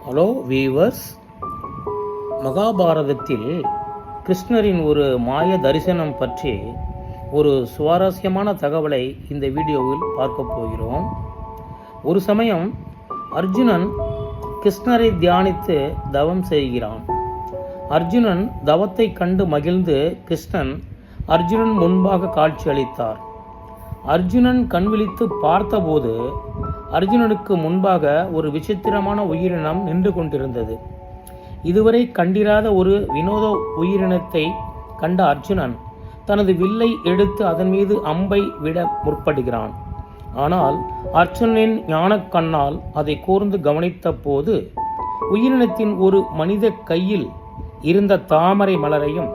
Hello viewers, மகாபாரதத்தில் கிருஷ்ணரின் ஒரு மாய தரிசனம் பற்றி ஒரு சுவாரஸ்யமான தகவலை இந்த வீடியோவில் பார்க்க போகிறோம். ஒரு சமயம் அர்ஜுனன் கிருஷ்ணரை தியானித்து தவம் செய்கிறான். அர்ஜுனன் தவத்தை கண்டு மகிழ்ந்து கிருஷ்ணன் அர்ஜுனன் முன்பாக காட்சியளித்தார். அர்ஜுனன் கண்விழித்து பார்த்தபோது அர்ஜுனனுக்கு முன்பாக ஒரு விசித்திரமான உயிரினம் நின்று கொண்டிருந்தது. இதுவரை கண்டிராத ஒரு வினோத உயிரினத்தை கண்ட அர்ஜுனன் தனது வில்லை எடுத்து அதன் மீது அம்பை விட முற்படுகிறான். ஆனால் அர்ஜுனனின் ஞானக் கண்ணால் அதை கூர்ந்து கவனித்த போது உயிரினத்தின் ஒரு மனித கையில் இருந்த தாமரை மலரையும்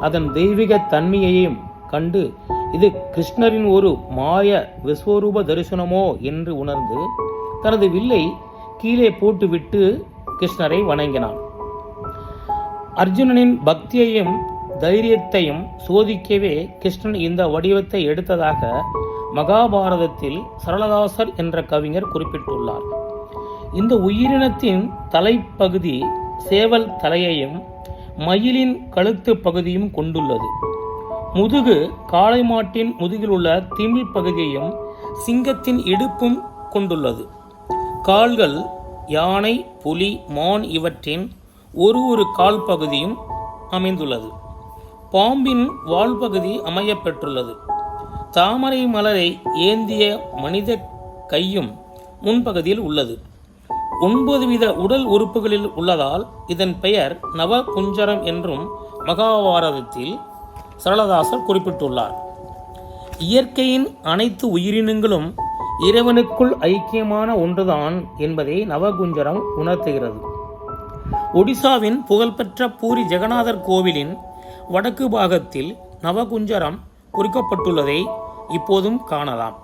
அதன் தெய்வீக தன்மையையும் கண்டு இது கிருஷ்ணரின் ஒரு மாய விஸ்வரூப தரிசனமோ என்று உணர்ந்து தனது வில்லை கீழே போட்டுவிட்டு கிருஷ்ணரை வணங்கினான். அர்ஜுனனின் பக்தியையும் தைரியத்தையும் சோதிக்கவே கிருஷ்ணன் இந்த வடிவத்தை எடுத்ததாக மகாபாரதத்தில் சரளதாசர் என்ற கவிஞர் குறிப்பிட்டுள்ளார். இந்த உயிரினத்தின் தலைப்பகுதி சேவல் தலையையும் மயிலின் கழுத்து பகுதியும் கொண்டுள்ளது. முதுகு காளை மாட்டின் முதுகில் உள்ள திமில் பகுதியையும் சிங்கத்தின் இடுப்பும் கொண்டுள்ளது. கால்கள் யானை, புலி, மான் இவற்றின் ஒரு கால் பகுதியும் அமைந்துள்ளது. பாம்பின் வால் பகுதி அமையப்பெற்றுள்ளது. தாமரை மலரை ஏந்திய மனித கையும் முன்பகுதியில் உள்ளது. 9 வித உடல் உறுப்புகளில் உள்ளதால் இதன் பெயர் நவகுஞ்சரம் என்றும் மகாபாரதத்தில் சரளதாசர் குறிப்பிட்டுள்ளார். இயற்கையின் அனைத்து உயிரினங்களும் இறைவனுக்குள் ஐக்கியமான ஒன்றுதான் என்பதை நவகுஞ்சரம் உணர்த்துகிறது. ஒடிசாவின் புகழ்பெற்ற பூரி ஜெகநாதர் கோவிலின் வடக்கு பாகத்தில் நவகுஞ்சரம் குறிக்கப்பட்டுள்ளதை இப்போதும் காணலாம்.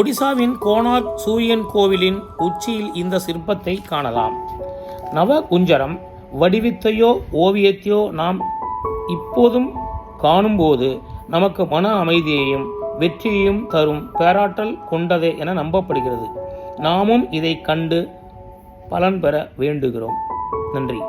ஒடிசாவின் கோனார்க் சூரியன் கோவிலின் உச்சியில் இந்த சிற்பத்தை காணலாம். நவகுஞ்சரம் வடிவத்தையோ ஓவியத்தையோ நாம் இப்போதும் காணும்போது நமக்கு மன அமைதியையும் வெற்றியையும் தரும் பேராற்றல் கொண்டதே என நம்பப்படுகிறது. நாமும் இதை கண்டு பலன் பெற வேண்டுகிறோம். நன்றி.